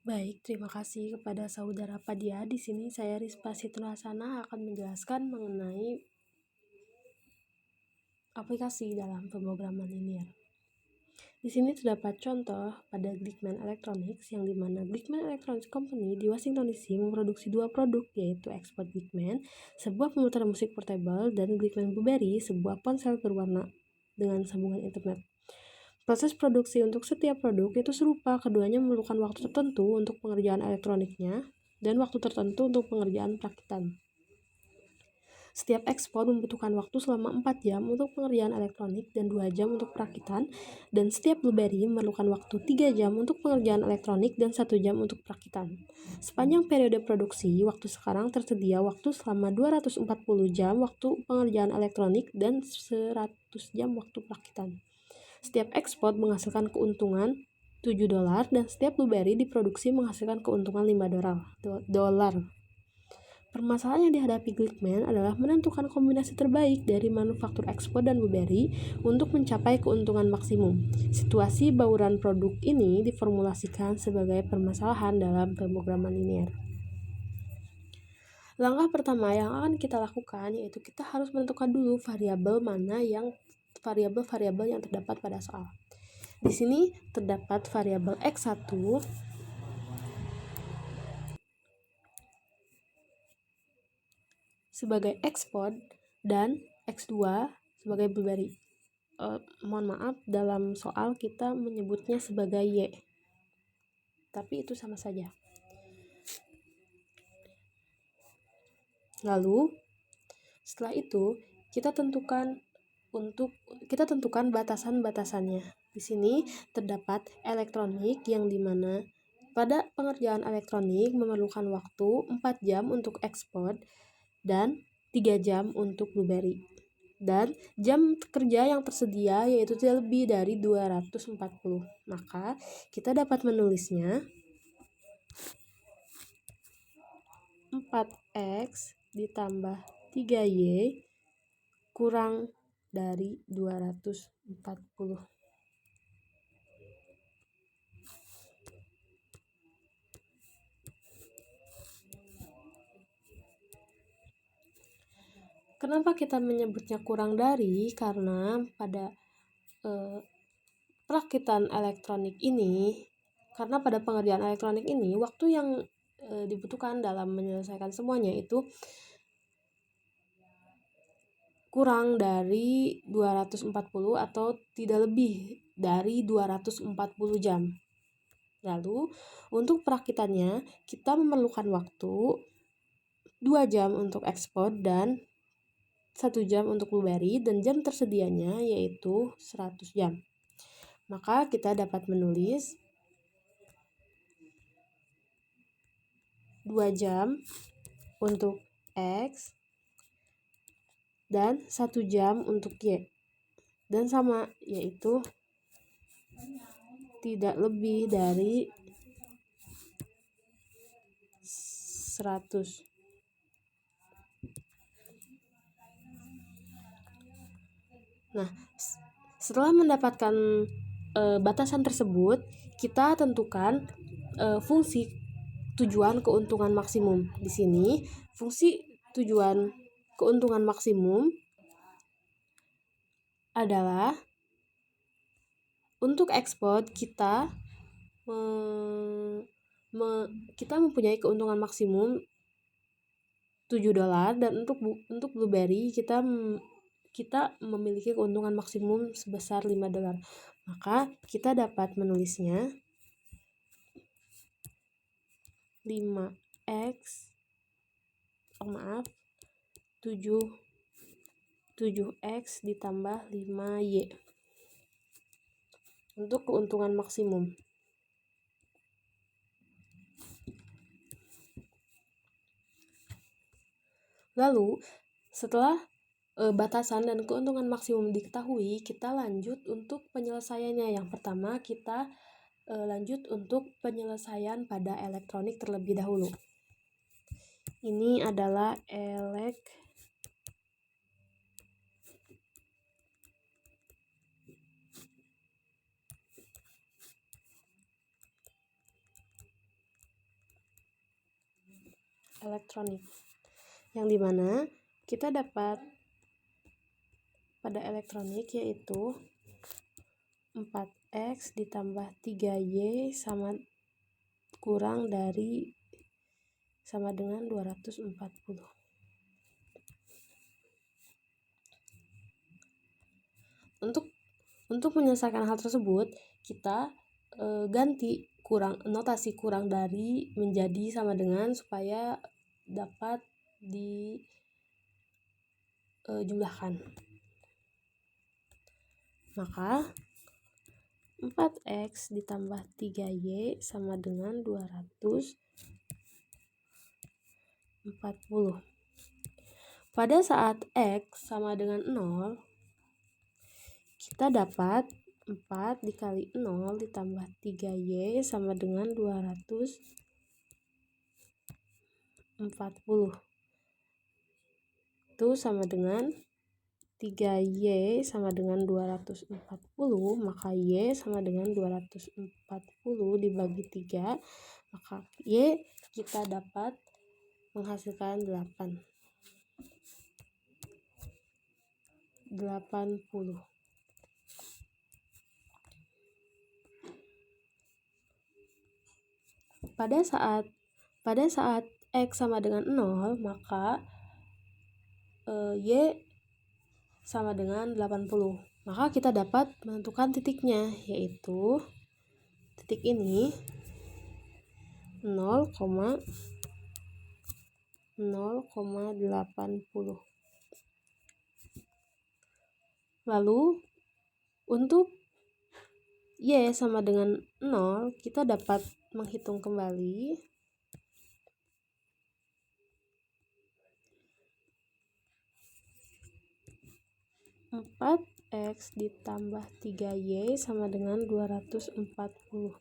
Baik, terima kasih kepada saudara Padia. Di sini saya Rispa Sitrasana akan menjelaskan mengenai aplikasi dalam pemrograman linear. Di sini terdapat contoh pada Glickman Electronics, yang dimana Glickman Electronics Company di Washington DC memproduksi dua produk, yaitu Export Glickman, sebuah pemutar musik portable, dan Glickman Blueberry, sebuah ponsel berwarna dengan sambungan internet. Proses produksi untuk setiap produk itu serupa, keduanya memerlukan waktu tertentu untuk pengerjaan elektroniknya dan waktu tertentu untuk pengerjaan perakitan. Setiap ekspor membutuhkan waktu selama 4 jam untuk pengerjaan elektronik dan 2 jam untuk perakitan, dan setiap Blueberry memerlukan waktu 3 jam untuk pengerjaan elektronik dan 1 jam untuk perakitan. Sepanjang periode produksi, waktu sekarang tersedia waktu selama 240 jam waktu pengerjaan elektronik dan 100 jam waktu perakitan. Setiap ekspor menghasilkan keuntungan $7 dan setiap Blueberry diproduksi menghasilkan keuntungan $5. Permasalahan yang dihadapi Glickman adalah menentukan kombinasi terbaik dari manufaktur ekspor dan Blueberry untuk mencapai keuntungan maksimum. Situasi bauran produk ini diformulasikan sebagai permasalahan dalam pemrograman linear. Langkah pertama yang akan kita lakukan yaitu kita harus menentukan dulu variabel yang terdapat pada soal. Di sini terdapat variabel X1 sebagai export dan X2 sebagai Blueberry. Mohon maaf, dalam soal kita menyebutnya sebagai Y, tapi itu sama saja. Lalu setelah itu kita tentukan batasan-batasannya. Di sini terdapat elektronik, yang dimana pada pengerjaan elektronik memerlukan waktu 4 jam untuk ekspor dan 3 jam untuk Blueberry. Dan jam kerja yang tersedia yaitu tidak lebih dari 240. Maka kita dapat menulisnya 4X ditambah 3Y kurang dari 240. Kenapa kita menyebutnya kurang dari? Karena pada perakitan elektronik ini, karena pada pengerjaan elektronik ini waktu yang dibutuhkan dalam menyelesaikan semuanya itu kurang dari 240 atau tidak lebih dari 240 jam. Lalu untuk perakitannya kita memerlukan waktu 2 jam untuk ekspor dan 1 jam untuk Blueberry, dan jam tersedianya yaitu 100 jam. Maka kita dapat menulis 2 jam untuk X dan 1 jam untuk Y, dan sama, yaitu tidak lebih dari 100. Nah, setelah mendapatkan batasan tersebut, kita tentukan fungsi tujuan keuntungan maksimum. Di sini fungsi tujuan keuntungan maksimum adalah untuk ekspor kita mempunyai keuntungan maksimum $7, dan untuk Blueberry kita memiliki keuntungan maksimum sebesar $5. Maka kita dapat menulisnya 7X ditambah 5Y untuk keuntungan maksimum. Lalu setelah batasan dan keuntungan maksimum diketahui, kita lanjut untuk penyelesaiannya. Yang pertama kita lanjut untuk penyelesaian pada elektronik terlebih dahulu. Ini adalah elektronik, yang dimana kita dapat pada elektronik yaitu 4X ditambah 3Y sama dengan 240. Untuk menyelesaikan hal tersebut, kita ganti notasi kurang dari menjadi sama dengan supaya dapat dijumlahkan. Maka 4X ditambah 3Y sama dengan 240. Pada saat X sama dengan 0, kita dapat 4 dikali 0 ditambah 3Y sama dengan 240. Itu sama dengan 3Y sama dengan 240, maka Y sama dengan 240 dibagi 3, maka Y kita dapat menghasilkan 80. Pada saat X sama dengan 0, maka Y sama dengan 80. Maka kita dapat menentukan titiknya, yaitu titik ini 0,80. Lalu untuk Y sama dengan 0, kita dapat menghitung kembali. 4X ditambah 3Y sama dengan 240.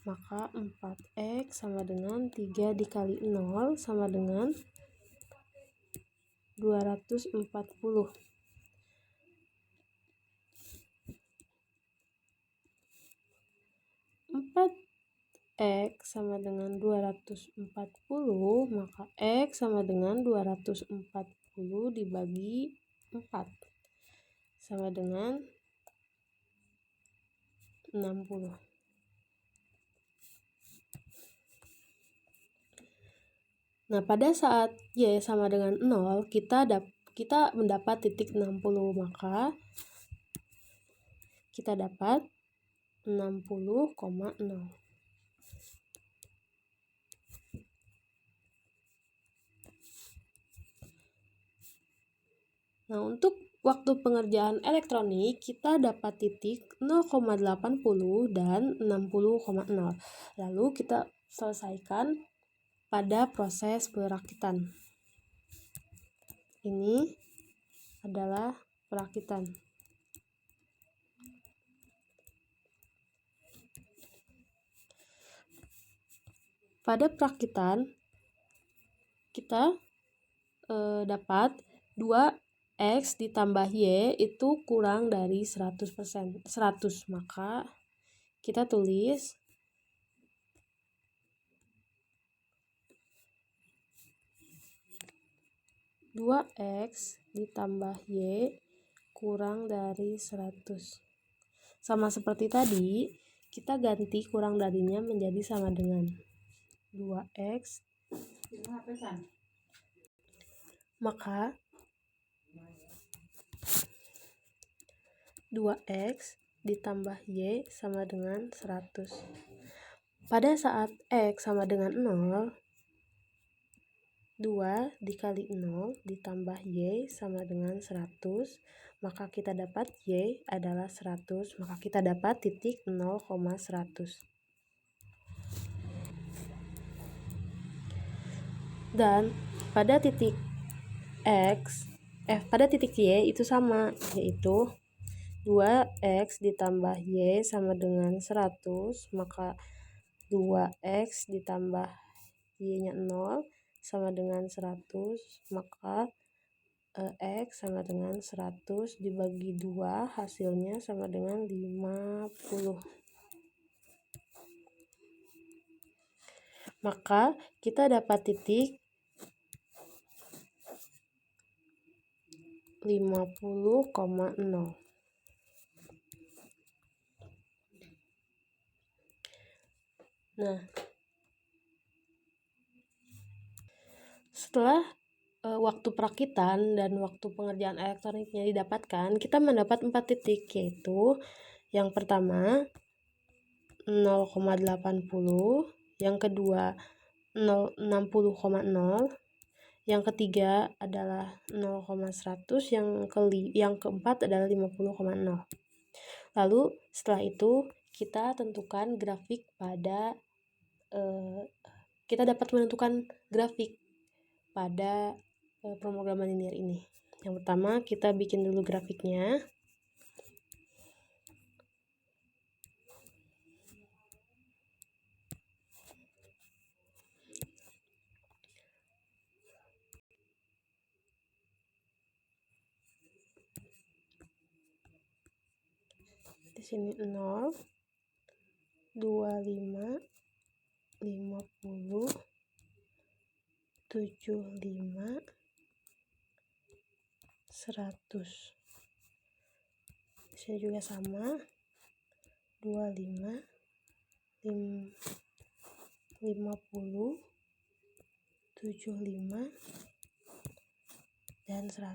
Maka 4X sama dengan 3 dikali 0 sama dengan 240. 4X sama dengan 240, maka X sama dengan 240 dibagi 4 sama dengan 60. Nah, pada saat Y sama dengan 0, kita mendapat titik 60, maka kita dapat 60,0. Nah, untuk waktu pengerjaan elektronik, kita dapat titik 0,80 dan 60,0. Lalu kita selesaikan pada proses perakitan. Ini adalah perakitan. Pada perakitan, kita dapat 2X ditambah Y itu kurang dari 100%. Maka kita tulis 2X ditambah Y kurang dari 100. Sama seperti tadi, kita ganti kurang darinya menjadi sama dengan 2X. Maka 2X ditambah Y sama dengan 100. Pada saat X sama dengan 0, 2 dikali 0 ditambah Y sama dengan 100, maka kita dapat Y adalah 100, maka kita dapat titik 0,100. Dan pada titik Y itu sama, yaitu 2X ditambah Y sama dengan 100, maka 2X ditambah Y-nya 0 sama dengan 100, maka X sama dengan 100 dibagi 2, hasilnya sama dengan 50. Maka kita dapat titik 50,0. Nah, setelah waktu perakitan dan waktu pengerjaan elektroniknya didapatkan, kita mendapat 4 titik, yaitu yang pertama 0,80, yang kedua 60,0, yang ketiga adalah 0,100, yang keempat adalah 50,0. Lalu setelah itu kita tentukan grafik pada kita dapat menentukan grafik pada pemrograman linear ini. Yang pertama kita bikin dulu grafiknya. Di sini 0, 25, 50, 75, 100. Di sini juga sama, 25, 50, 75, dan 100.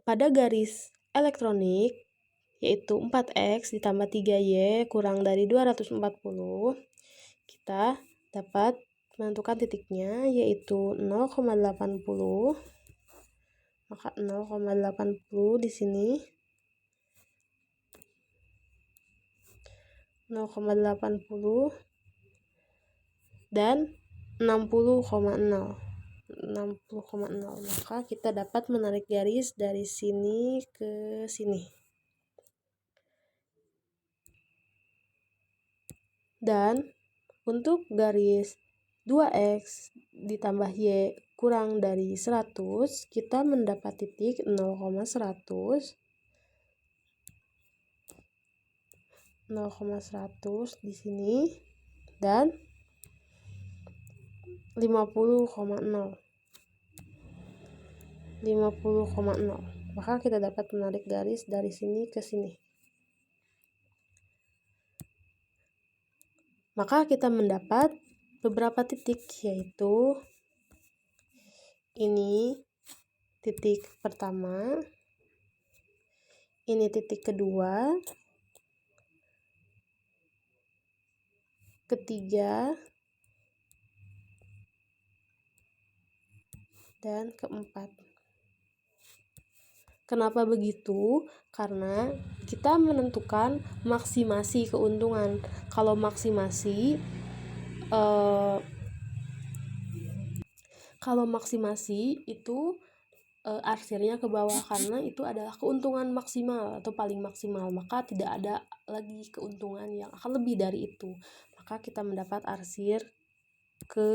Pada garis elektronik, yaitu 4X ditambah 3Y kurang dari 240, kita dapat menentukan titiknya, yaitu 0,80. Maka 0,80 di sini, 0,80 dan 60,0. Maka kita dapat menarik garis dari sini ke sini. Dan untuk garis 2X ditambah Y kurang dari 100, kita mendapat titik 0,100, 0,100 di sini, dan 50,0. Maka kita dapat menarik garis dari sini ke sini. Maka kita mendapat beberapa titik, yaitu ini titik pertama, ini titik kedua, ketiga, dan keempat. Kenapa begitu? Karena kita menentukan maksimasi keuntungan. Kalau maksimasi itu arsirnya ke bawah, karena itu adalah keuntungan maksimal atau paling maksimal, maka tidak ada lagi keuntungan yang akan lebih dari itu. Maka kita mendapat arsir ke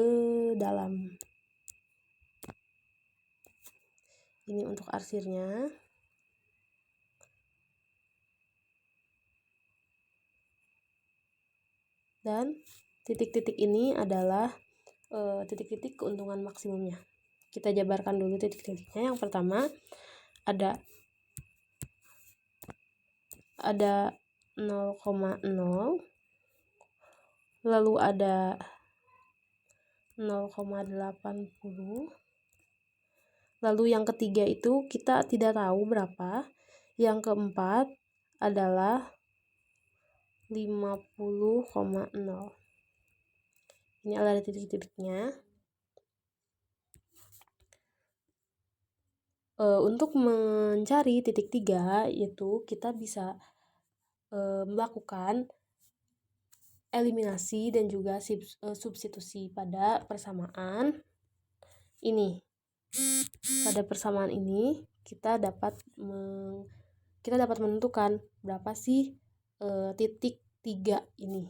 dalam. Ini untuk arsirnya. Dan titik-titik ini adalah titik-titik keuntungan maksimumnya. Kita jabarkan dulu titik-titiknya. Yang pertama ada 0,0, lalu ada 0,80, lalu yang ketiga itu kita tidak tahu berapa, yang keempat adalah 50,0. Ini adalah titik-titiknya. Untuk mencari titik 3, yaitu kita bisa melakukan eliminasi dan juga substitusi pada persamaan ini. Pada persamaan ini kita dapat menentukan berapa sih titik 3 ini.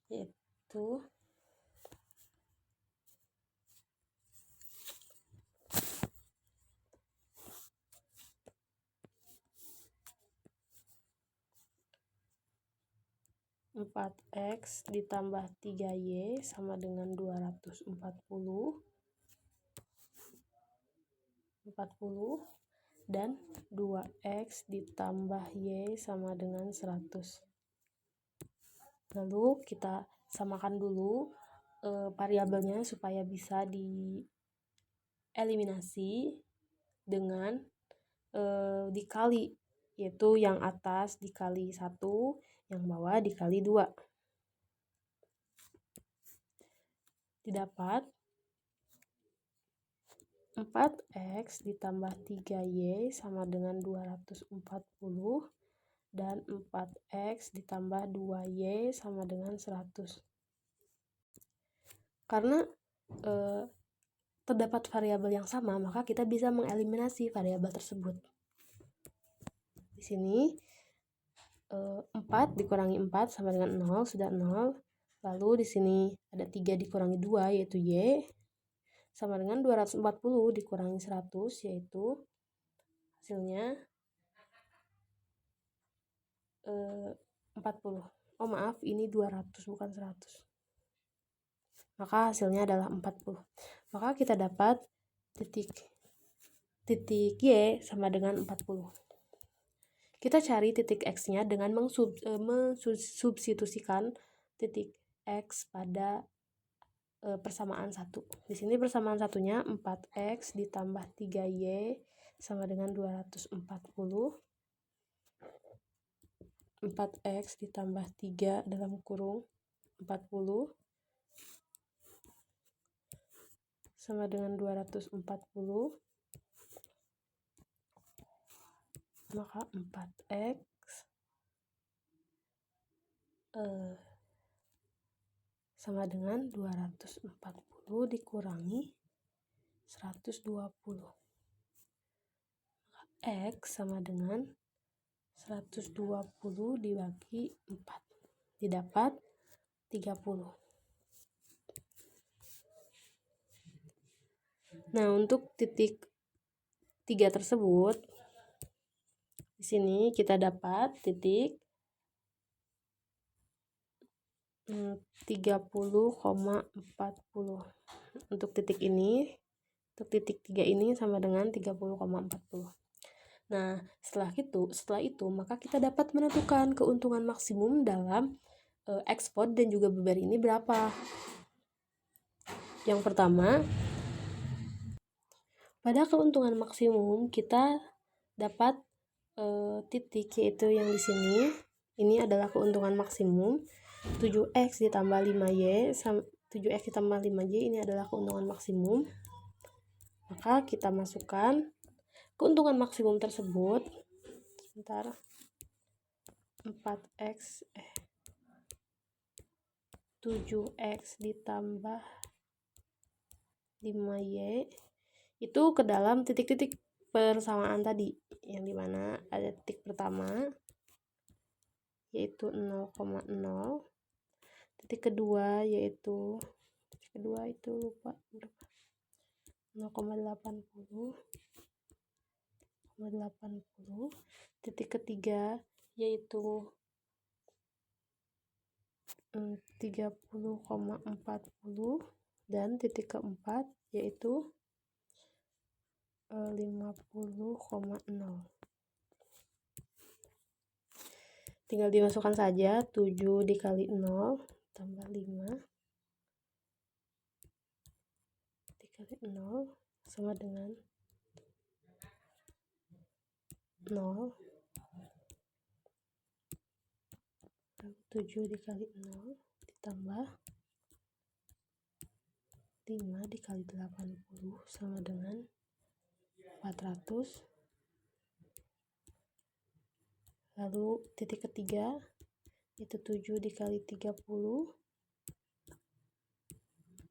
Yaitu 4x ditambah 3y sama dengan 240 dan 2x ditambah y sama dengan 100. Lalu kita samakan dulu variabelnya supaya bisa dieliminasi dengan dikali, yaitu yang atas dikali 1, yang bawah dikali 2. Didapat 4x ditambah 3y sama dengan 240 dan 4x ditambah 2y sama dengan 100. Karena terdapat variabel yang sama, maka kita bisa mengeliminasi variabel tersebut. Di sini 4 dikurangi 4 sama dengan 0, sudah 0. Lalu di sini ada 3 dikurangi 2 yaitu y sama dengan 240 dikurangi 100 yaitu hasilnya 40. Oh maaf, ini 200 bukan 100. Maka hasilnya adalah 40. Maka kita dapat titik y sama dengan 40. Kita cari titik x-nya dengan mensubstitusikan titik x pada persamaan 1. Di sini persamaan satunya 4x ditambah 3y sama dengan 240. 4x ditambah 3 dalam kurung 40 sama dengan 240. Maka 4x sama dengan 240 dikurangi 120. Maka x sama dengan 120 dibagi 4. Didapat 30. Nah, untuk titik 3 tersebut, di sini kita dapat titik 30,40. Untuk titik ini, untuk titik 3 ini sama dengan 30,40. Nah, setelah itu maka kita dapat menentukan keuntungan maksimum dalam ekspor dan juga beber ini berapa. Yang pertama, pada keuntungan maksimum kita dapat titik yaitu yang di sini. Ini adalah keuntungan maksimum 7x ditambah 5y 7x ditambah 5y ini adalah keuntungan maksimum. Maka kita masukkan keuntungan maksimum tersebut. Sebentar. 7x ditambah 5y itu ke dalam titik-titik persamaan tadi, yang dimana ada titik pertama yaitu 0,0, titik kedua itu lupa berapa, 0,80, titik ketiga yaitu 30,40 dan titik keempat yaitu 50,0. Tinggal dimasukkan saja 7 dikali 0 tambah 5 dikali 0 sama dengan 0. 7 dikali 0 ditambah 5 dikali 80 sama dengan 400. Lalu titik ketiga itu 7 dikali 30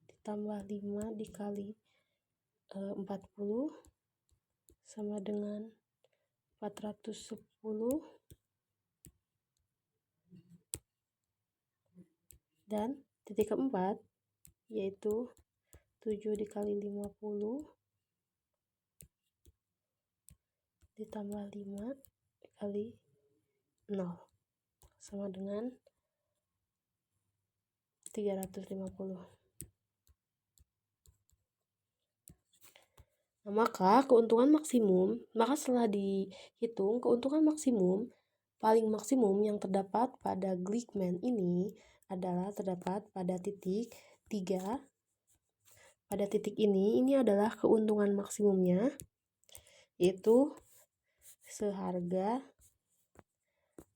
ditambah 5 dikali 40 sama dengan 410. Dan titik keempat yaitu 7 dikali 50 ditambah 5 dikali 0 sama dengan 350. Nah, maka setelah dihitung keuntungan maksimum paling maksimum yang terdapat pada Glickman ini adalah terdapat pada titik 3. Pada titik ini adalah keuntungan maksimumnya, yaitu seharga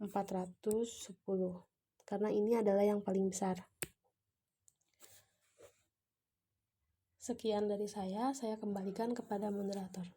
410, karena ini adalah yang paling besar. Sekian dari saya kembalikan kepada moderator.